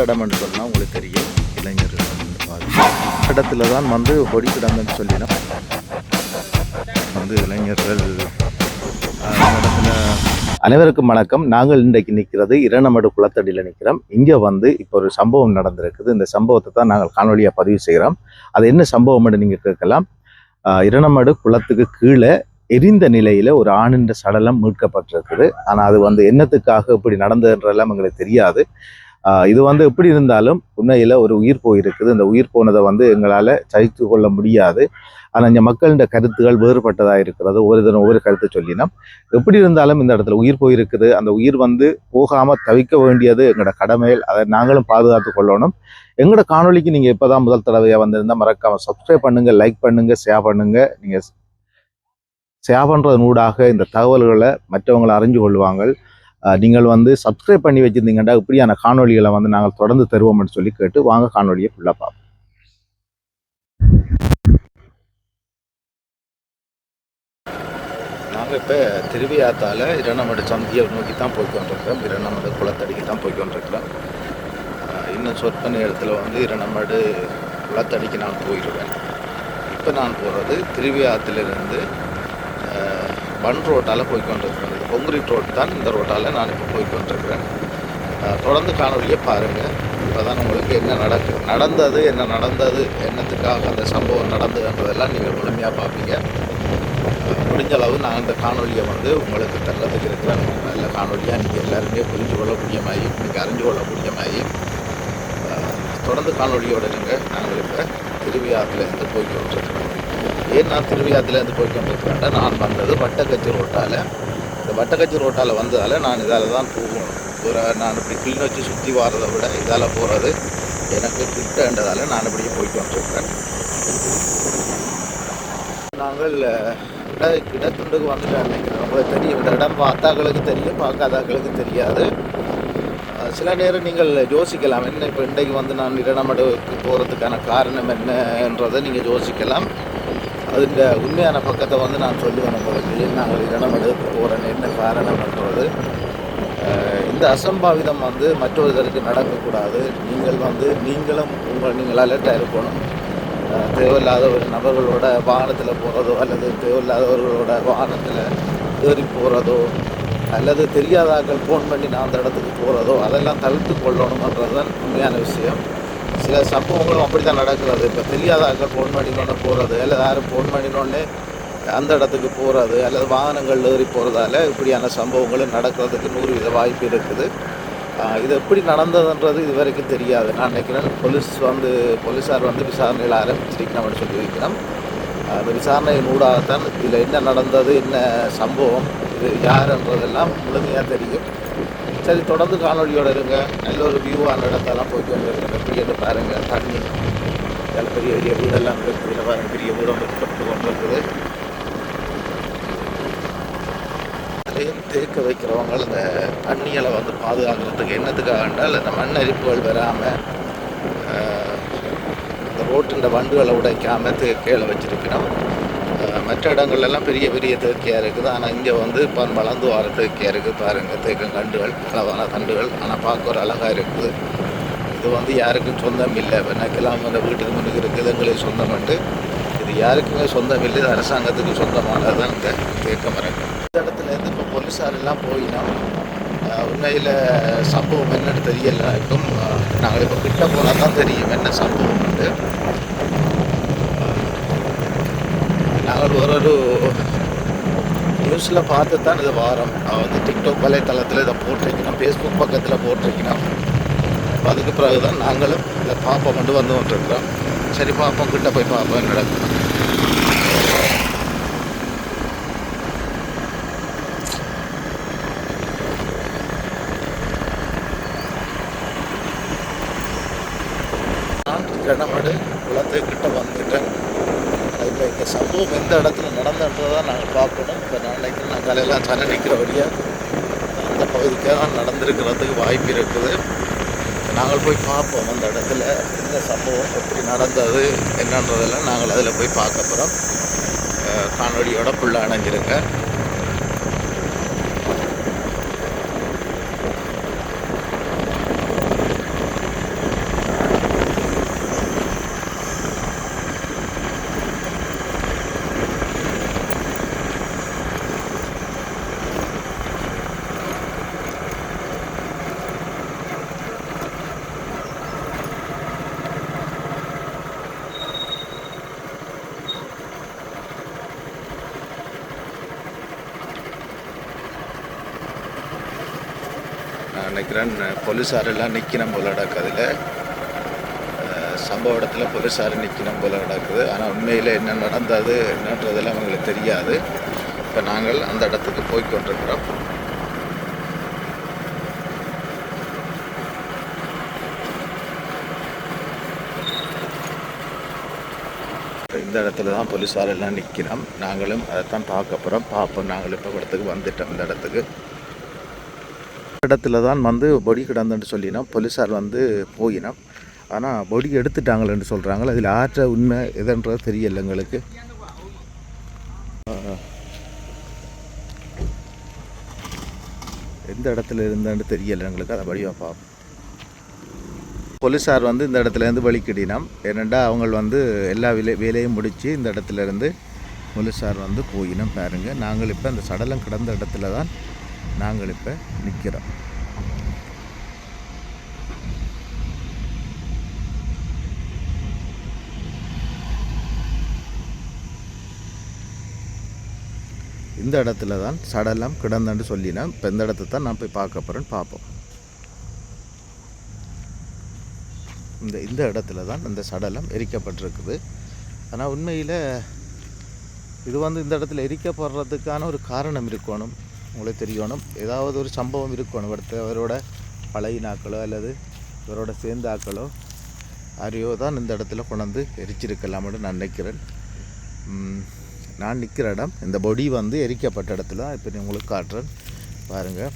இடம் என்று சொன்னால் உங்களுக்கு தெரியும், இளைஞர்கள் இடத்துல தான் வந்து கொடி கிடங்கன்னு சொல்லினா வந்து இளைஞர்கள் இடத்துல. அனைவருக்கும் வணக்கம். நாங்கள் இன்றைக்கு நிற்கிறது இரணமடு குளத்தடியில் நிற்கிறோம். இங்கே வந்து இப்போ ஒரு சம்பவம் நடந்திருக்குது. இந்த சம்பவத்தை தான் நாங்கள் காணொலியாக பதிவு செய்கிறோம். அது என்ன சம்பவம்னு நீங்கள் கேட்கலாம். இரணமடு குளத்துக்கு கீழே எரிந்த நிலையில் ஒரு ஆணின் சடலம் மீட்கப்பட்டிருக்குது. ஆனால் அது வந்து என்னத்துக்காக இப்படி நடந்ததுன்றெல்லாம் எங்களுக்கு தெரியாது. இது வந்து எப்படி இருந்தாலும் உண்மையில் ஒரு உயிர் போயிருக்குது. இந்த உயிர் போனதை வந்து எங்களால் சகித்து கொள்ள முடியாது. ஆனால் இந்த மக்களின் கருத்துகள் வேறுபட்டதாக இருக்கிறது. ஒவ்வொரு கருத்தை சொல்லினோம். எப்படி இருந்தாலும் இந்த இடத்துல உயிர் போயிருக்குது. அந்த உயிர் வந்து போகாமல் தவிக்க வேண்டியது எங்களோட கடமையில். அதை நாங்களும் பாதுகாத்து கொள்ளணும். எங்களோட காணொலிக்கு நீங்கள் இப்போ தான் முதல் தடவையாக வந்திருந்தால் மறக்காமல் சப்ஸ்கிரைப் பண்ணுங்கள், லைக் பண்ணுங்கள், ஷேர் பண்ணுங்கள். நீங்கள் ஷேர் பண்ணுறதன் ஊடாக இந்த தகவல்களை மற்றவங்களை அறிஞ்சு கொள்வாங்க. நீங்கள் வந்து சப்ஸ்கிரைப் பண்ணி வச்சுருந்தீங்கன்னா இப்படியான காணொலிகளை வந்து நாங்கள் தொடர்ந்து தருவோம்னு சொல்லி கேட்டு வாங்க காணொலியை ஃபுல்லாக பார்ப்போம். நாங்கள் இப்போ திருவியாத்தால் இரணமடு சந்தியை நோக்கி தான் போய்க்கொண்டிருக்கிறோம். இரணமடு குளத்தடிக்கு தான் போய்க்கொண்டிருக்கிறோம். இன்னும் சொற்ப நேரத்தில் வந்து இரணமடு குளத்தடிக்கு நான் போயிடுவேன். இப்போ நான் போகிறது திருவியாத்திலிருந்து பன் ரோட்டால் போய்கொண்டிருக்கிறேன். இது கொங்கிரீட் ரோட் தான். இந்த ரோட்டால் நான் இப்போ போய்கொண்டிருக்கிறேன். தொடர்ந்து காணொலியை பாருங்கள். இப்போ தான் உங்களுக்கு என்ன நடந்தது, என்னத்துக்காக அந்த சம்பவம் நடந்ததுன்றதெல்லாம் நீங்கள் முழுமையாக பார்ப்பீங்க. முடிஞ்ச அளவு நான் இந்த காணொலியை வந்து உங்களுக்கு தரத்துக்கு இருக்கிறேன். நல்ல காணொலியாக நீங்கள் எல்லாருமே புரிஞ்சு கொள்ளக்கூடிய மாதிரி, நீங்கள் அறிஞ்சு கொள்ளக்கூடிய மாதிரி தொடர்ந்து காணொலியோடு இருங்க. நாங்கள் இப்போ திருவியாத்திலேருந்து போய்கொண்டிருக்கிறோம். ஏன் நான் திருவியாத்திலேருந்து போய்கொண்டிருக்கிறேன்டா, நான் வந்தது வட்டக்கச்சி ரோட்டால். இந்த வட்டக்கச்சி ரோட்டால் வந்ததால் நான் இதால் தான் போகணும். நான் இப்படி கிளிநொச்சி சுற்றி வர்றதை விட இதால் போகிறது எனக்கு கிட்டன்றதால் நான் இப்படியே போய்கொண்டிருக்கிறேன். நாங்கள் இடத்துண்டுக்கு வந்துட்டேன் நினைக்கிறேன். உங்களுக்கு தெரியும், இந்த இடம் பார்த்தாக்களுக்கு தெரியும், பார்க்காதாக்களுக்கு தெரியாது. சில நேரம் நீங்கள் யோசிக்கலாம், என்ன இப்போ இன்றைக்கு வந்து நான் இரணமடுக்கு போகிறதுக்கான காரணம் என்னன்றதை நீங்கள் யோசிக்கலாம். அதுன்ற உண்மையான பக்கத்தை வந்து நான் சொல்லுவேன் உங்களுக்கு. நாங்கள் இரணமடுக்கு போகிறேன்னு என்ன காரணம்ன்றது. இந்த அசம்பாவிதம் வந்து மற்றொருத்தருக்கு நடக்கக்கூடாது. நீங்கள் அலர்ட்டாக இருக்கணும். தேவையில்லாத ஒரு நபர்களோட வாகனத்தில் போகிறதோ அல்லது தேவையில்லாதவர்களோட வாகனத்தில் ஏறி போகிறதோ அல்லது தெரியாதாக்கள் ஃபோன் பண்ணி நான் அந்த இடத்துக்கு போகிறதோ அதெல்லாம் தவிர்த்து கொள்ளணுமன்றது தான் உண்மையான விஷயம். சில சம்பவங்களும் அப்படி தான் நடக்கிறது. இப்போ தெரியாதாக்கள் ஃபோன் பண்ணினோடனே போகிறது அல்லது யாரும் ஃபோன் பண்ணினோடனே அந்த இடத்துக்கு போகிறது அல்லது வாகனங்கள் ஏறி போகிறதால இப்படியான சம்பவங்களும் நடக்கிறதுக்கு 100% வாய்ப்பு இருக்குது. இது எப்படி நடந்ததுன்றது இது வரைக்கும் தெரியாது. நான் நினைக்கிறேன் போலீஸார் வந்து விசாரணையில் ஆரம்பிச்சிருக்கணும்னு சொல்லி வைக்கிறோம். அந்த விசாரணையின் ஊடாகத்தான் இதில் என்ன நடந்தது, என்ன சம்பவம், இது யாருன்றதெல்லாம் முழுமையாக தெரியும். சரி, தொடர்ந்து காணொலியோடு இருங்க. நல்ல ஒரு வியூவான இடத்தெல்லாம் போய்ட்டு வந்துருங்க. எப்படி பாருங்கள், தண்ணி பெரிய பெரிய வீடெல்லாம் இருக்குது. பாருங்கள், பெரிய வீடு வந்து கட்டு கொண்டு இருக்குது. அதையும் தேக்க வைக்கிறவங்க இந்த தண்ணிகளை வந்து பாதுகாக்கிறதுக்கு என்னத்துக்காக என்றால் இந்த மண் அரிப்புகள் வராமல் இந்த ரோட்டின் வண்டுகளை உடைக்காமல் தேக்கையில் வச்சுருக்கிறோம். மற்ற இடங்கள்லாம் பெரிய பெரிய தேக்கியாக இருக்குது. ஆனால் இங்கே வந்து இப்போ வளர்ந்து வர தேக்கியாக இருக்குது. பாருங்கள், தேக்கங்கண்டுகள், அளவான தண்டுகள். ஆனால் பார்க்க ஒரு அழகாக இருக்குது. இது வந்து யாருக்கும் சொந்தம் இல்லை. வெண்ணக்கெல்லாம் வந்து வீட்டுக்கு முன்னுக்கு இருக்குது, எங்களுக்கு சொந்தம்ட்டு. இது யாருக்குமே சொந்தம் இல்லை. இது அரசாங்கத்துக்கு சொந்தமானது தான் இந்த தேக்க மரம். இந்த இடத்துலேருந்து இப்போ போலீஸார் எல்லாம் போயினோம். உண்மையில் சம்பவம் என்னன்னு தெரியல. இப்போ நாங்கள் இப்போ கிட்ட போனால் தான் தெரியும் என்ன சம்பவம்ட்டு. நாங்கள் ஒரு நியூஸில் பார்த்து தான் இது வாரம் வந்து டிக்டாக் வலைத்தளத்தில் இதை போட்டிருக்கணும், ஃபேஸ்புக் பக்கத்தில் போட்டிருக்கணும். அதுக்கு பிறகு தான் நாங்களும் இதை பார்ப்போம் கொண்டு வந்து கொண்டிருக்கிறோம். சரி, பார்ப்போம், கிட்ட போய் பார்ப்போம் நடக்கும். நான் இரணமடு குளத்துக்கிட்ட வந்துட்டேன். இப்போ இந்த சம்பவம் எந்த இடத்துல நடந்தன்றதான் நாங்கள் பார்க்கணும். இப்போ நாளைக்கு நான் காலையெல்லாம் சன நிற்கிற வழியாக அந்த பகுதிக்காக தான் நடந்திருக்கிறதுக்கு வாய்ப்பு இருக்குது. நாங்கள் போய் பார்ப்போம் அந்த இடத்துல என்ன சம்பவம், எப்படி நடந்தது என்னன்றதெல்லாம் நாங்கள் அதில் போய் பார்க்க போகிறோம். காணொலியோட ஃபுல்லாக அணைஞ்சிருங்க. நினைக்கிறேன் போலீஸார் எல்லாம் நிற்கணும் போல நடக்குதுல. சம்பவ இடத்துல போலீஸார் நிற்கணும் போல நடக்குது. ஆனால் உண்மையில் என்ன நடந்தது என்னன்றதெல்லாம் அவங்களுக்கு தெரியாது. இப்போ நாங்கள் அந்த இடத்துக்கு போய் கொண்டிருக்கிறோம். இந்த இடத்துல தான் போலீஸார் எல்லாம் நிற்கிறோம். நாங்களும் அதைத்தான் பார்க்க போகிறோம். பார்ப்போம். நாங்கள் இப்போ இடத்துக்கு வந்துட்டோம். இந்த இடத்துல தான் வந்து பொடி கிடந்துன்னு சொல்லினோம். போலீஸார் வந்து போயினோம். ஆனால் பொடி எடுத்துட்டாங்களேன்னு சொல்கிறாங்களே. அதில் ஆற்ற உண்மை எதுன்றது தெரியல எங்களுக்கு. எந்த இடத்துல இருந்தான்னு தெரியலை எங்களுக்கு. அதை வழியாக பார்ப்போம். போலீஸார் வந்து இந்த இடத்துலேருந்து வழிக்கிடினோம். ஏனெண்டா அவங்க வந்து எல்லா வேலையும் முடித்து இந்த இடத்துலேருந்து போலீஸார் வந்து போயினோம். பாருங்கள், நாங்கள் இப்போ அந்த சடலம் கிடந்த இடத்துல தான் நாங்கள் இப்போ நிற்கிறோம். இந்த இடத்துல தான் சடலம் கிடந்தன்னு சொல்லினேன். இப்போ இந்த இடத்த தான் நான் போய் பார்க்க போகிறேன்னு பார்ப்போம். இந்த இடத்துல தான் இந்த சடலம் எரிக்கப்பட்டிருக்குது. ஆனால் உண்மையில் இது வந்து இந்த இடத்துல எரிக்கப்படுறதுக்கான ஒரு காரணம் இருக்கணும். உங்களுக்கு தெரியணும். ஏதாவது ஒரு சம்பவம் இருக்கணும். அடுத்து அவரோட பழையினாக்களோ அல்லது இவரோட சேர்ந்தாக்களோ யாரையோ தான் இந்த இடத்துல கொண்டாந்து எரிச்சிருக்கலாம்னு நான் நினைக்கிறேன். நான் நிற்கிற இடம் இந்த பொடி வந்து எரிக்கப்பட்ட இடத்துல தான் இப்போ உங்களுக்கு காட்டுறேன். பாருங்கள்,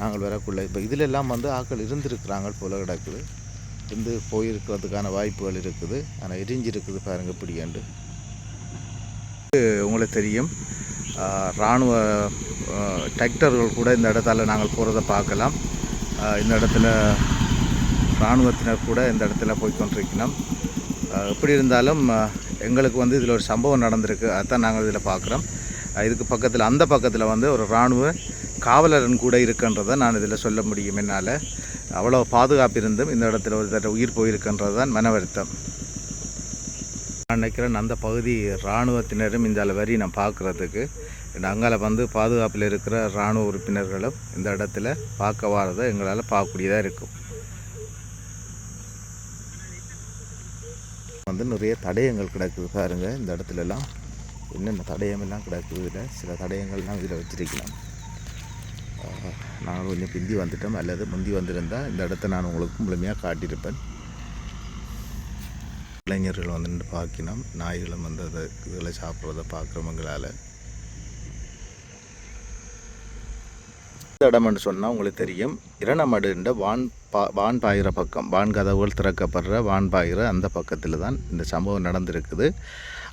நாங்கள் வரக்குள்ள இப்போ இதில் எல்லாம் வந்து ஆக்கள் இருந்திருக்கிறாங்க போல கிடக்குது. இருந்து போயிருக்கிறதுக்கான வாய்ப்புகள் இருக்குது. ஆனால் எரிஞ்சிருக்குது பாருங்கள் இப்படியாண்டு. உங்களுக்கு தெரியும், இராணுவ டிராக்டர்கள் கூட இந்த இடத்துல நாங்கள் போகிறத பார்க்கலாம். இந்த இடத்துல இராணுவத்தினர் கூட இந்த இடத்துல போய் கொண்டிருக்கணும். எப்படி இருந்தாலும் எங்களுக்கு வந்து இதில் ஒரு சம்பவம் நடந்திருக்கு. அதுதான் நாங்கள் இதில் பார்க்குறோம். இதுக்கு பக்கத்தில் அந்த பக்கத்தில் வந்து ஒரு இராணுவ காவலரன் கூட இருக்குன்றதை நான் இதில் சொல்ல முடியும். என்னால் அவ்வளோ பாதுகாப்பு இருந்தும் இந்த இடத்துல ஒரு தடவை உயிர் போயிருக்குன்றது தான் மன வருத்தம். நான் நினைக்கிறேன் அந்த பகுதி இராணுவத்தினரும் இந்த வரி நான் பார்க்குறதுக்கு அங்கால வந்து பாதுகாப்பில் இருக்கிற இராணுவ உறுப்பினர்களும் இந்த இடத்துல பார்க்க வரதை எங்களால் பார்க்கக்கூடியதாக இருக்கும். வந்து நிறைய தடயங்கள் கிடக்குது பாருங்கள். இந்த இடத்துலலாம் என்னென்ன தடயமெல்லாம் கிடக்குது. இதில் சில தடயங்கள்லாம் இதில் வச்சிருக்கலாம். நாங்கள் கொஞ்சம் பிந்தி வந்துட்டோம் அல்லது முந்தி வந்திருந்தால் இந்த இடத்த நான் உங்களுக்கு முழுமையாக காட்டியிருப்பேன். இளைஞர்கள் வந்து நின்று பார்க்கணும். நாய்களும் வந்து அதை இதில் சாப்பிட்றத பார்க்குறவங்களால். இடம்னு சொன்னால் உங்களுக்கு தெரியும், இரணமடுன்ற வான் பாயிற பக்கம், வான் கதவுகள் திறக்கப்படுற வான் பாயிற அந்த பக்கத்தில் தான் இந்த சம்பவம் நடந்திருக்குது.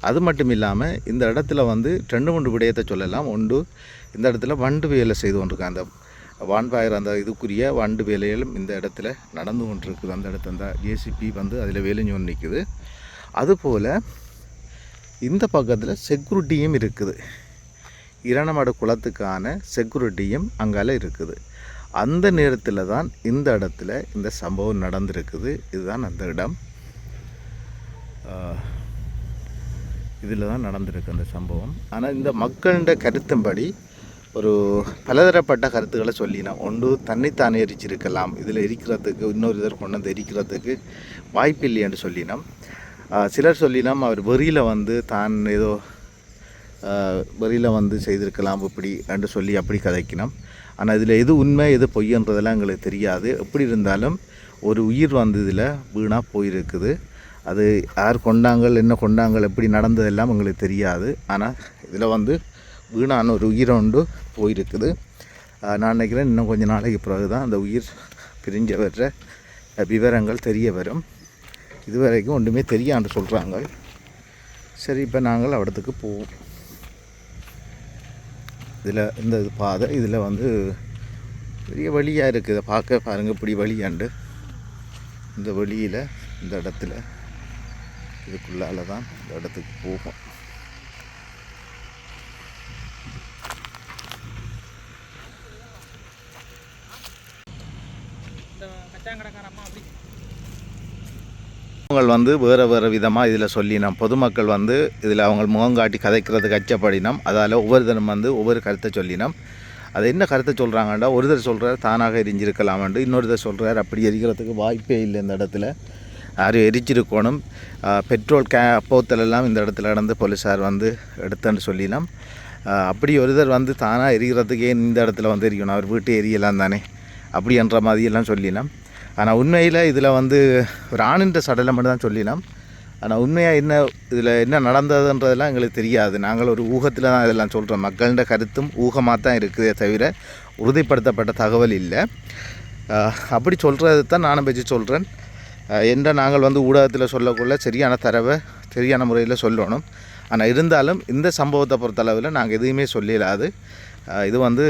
அது மட்டும் இல்லாமல் இந்த இடத்துல வந்து 2-3 விடயத்தை சொல்லலாம். ஒன்று, இந்த இடத்துல வண்டு வேலை செய்து கொண்டிருக்காங்க. அந்த வான் பாயிற அந்த இதுக்குரிய வண்டு வேலைகளும் இந்த இடத்துல நடந்து கொண்டிருக்குது. அந்த இடத்துல அந்த ஜேசிபி வந்து அதில் வேலைஞ்சு கொண்டு நிற்குது. அதுபோல் இந்த பக்கத்தில் செக்யூரிட்டியும் இருக்குது. இரணமடு குளத்துக்கான செக்யூரிட்டியும் அங்கால இருக்குது. அந்த நேரத்தில் தான் இந்த இடத்துல இந்த சம்பவம் நடந்திருக்குது. இதுதான் அந்த இடம். இதில் தான் நடந்திருக்கு அந்த சம்பவம். ஆனால் இந்த மக்களோட கருத்தின்படி ஒரு பலதரப்பட்ட கருத்துக்களை சொல்லினோம். ஒன்று, தன்னைத்தானே எரிச்சிருக்கலாம், இதில் எரிக்கிறதுக்கு இன்னொரு இதர் கொண்டு வந்து எரிக்கிறதுக்கு வாய்ப்பு இல்லைன்னு சொல்லினோம். சிலர் சொல்லினோம் அவர் வெறியில் வந்து தான் ஏதோ வெளியில் வந்து செய்திருக்கலாம் இப்படி என்று சொல்லி அப்படி கதைக்கணும். ஆனால் இதில் எது உண்மை எது பொய்யன்றதெல்லாம் எங்களுக்கு தெரியாது. எப்படி இருந்தாலும் ஒரு உயிர் வந்து இதில் வீணாக போயிருக்குது. அது யார் கொண்டாங்கள் என்ன கொண்டாங்கள் எப்படி நடந்ததெல்லாம் எங்களுக்கு தெரியாது. ஆனால் இதில் வந்து வீணான ஒரு உயிரை ஒன்று போயிருக்குது. நான் நினைக்கிறேன் இன்னும் கொஞ்சம் நாளைக்கு பிறகு தான் அந்த உயிர் பிரிஞ்ச வர்ற விவரங்கள் தெரிய வரும். இதுவரைக்கும் ஒன்றுமே தெரியான்னு சொல்கிறாங்க. சரி, இப்போ நாங்கள் இடத்துக்கு போவோம். இதில் இந்த பாதை இதில் வந்து பெரிய வழியாக இருக்குது. இதை பார்க்க பாருங்கள் இப்படி வழியாண்டு. இந்த வழியில் இந்த இடத்துல இதுக்குள்ளால தான் இந்த இடத்துக்கு போகும். அவங்க வந்து வேறு விதமாக இதில் சொல்லினோம். பொதுமக்கள் வந்து இதில் அவங்க முகம் காட்டி கதைக்கிறதுக்கு அச்சப்படினோம். அதால் ஒவ்வொரு தினம் வந்து ஒவ்வொரு கருத்தை சொல்லினோம். அது என்ன கருத்தை சொல்கிறாங்கண்டா, ஒருத்தர் சொல்கிறார் தானாக எரிஞ்சிருக்கலாமண்டு, இன்னொருத்தர் சொல்கிறார் அப்படி எரிக்கிறதுக்கு வாய்ப்பே இல்லை, இந்த இடத்துல யாரும் எரிச்சிருக்கணும், பெட்ரோல் போத்தலெல்லாம் இந்த இடத்துல நடந்து போலீஸார் வந்து எடுத்தேன்னு சொல்லிலாம். அப்படி ஒருத்தர் வந்து தானாக எரிக்கிறதுக்கே இந்த இடத்துல வந்து எரிக்கணும், அவர் வீட்டு எரியலாம் தானே அப்படின்ற மாதிரியெல்லாம் சொல்லிலாம். ஆனால் உண்மையில் இதில் வந்து ஒரு ஆணின்ற சடலை மட்டும் தான் சொல்லிலாம். ஆனால் உண்மையாக என்ன இதில் என்ன நடந்ததுன்றதெல்லாம் எங்களுக்கு தெரியாது. நாங்கள் ஒரு ஊகத்தில் தான் இதெல்லாம் சொல்கிறோம். மக்களோட கருத்தும் ஊகமாக தான் இருக்குதே தவிர உறுதிப்படுத்தப்பட்ட தகவல் இல்லை. அப்படி சொல்கிறது தான் நானும் வச்சு சொல்கிறேன். என்ற நாங்கள் வந்து ஊடகத்தில் சொல்லக்குள்ள சரியான தரவை சரியான முறையில் சொல்லணும். ஆனால் இருந்தாலும் இந்த சம்பவத்தை பொறுத்தளவில் நாங்கள் எதுவுமே சொல்லிடாது. இது வந்து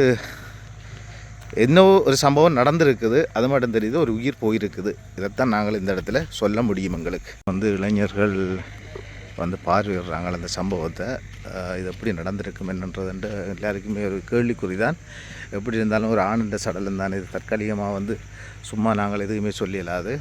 இன்னும் ஒரு சம்பவம் நடந்திருக்குது, அது மட்டும் தெரியுது, ஒரு உயிர் போயிருக்குது. இதைத்தான் நாங்கள் இந்த இடத்துல சொல்ல முடியும். எங்களுக்கு வந்து இளைஞர்கள் வந்து பார்வையிடுறாங்க அந்த சம்பவத்தை. இது எப்படி நடந்திருக்கும் என்னன்றதுன்ற எல்லாருக்குமே ஒரு கேள்விக்குறி தான். எப்படி இருந்தாலும் ஒரு ஆணுன்ற சடலம் தான் இது. தற்காலிகமாக வந்து சும்மா நாங்கள் எதுவுமே சொல்லிடலாது.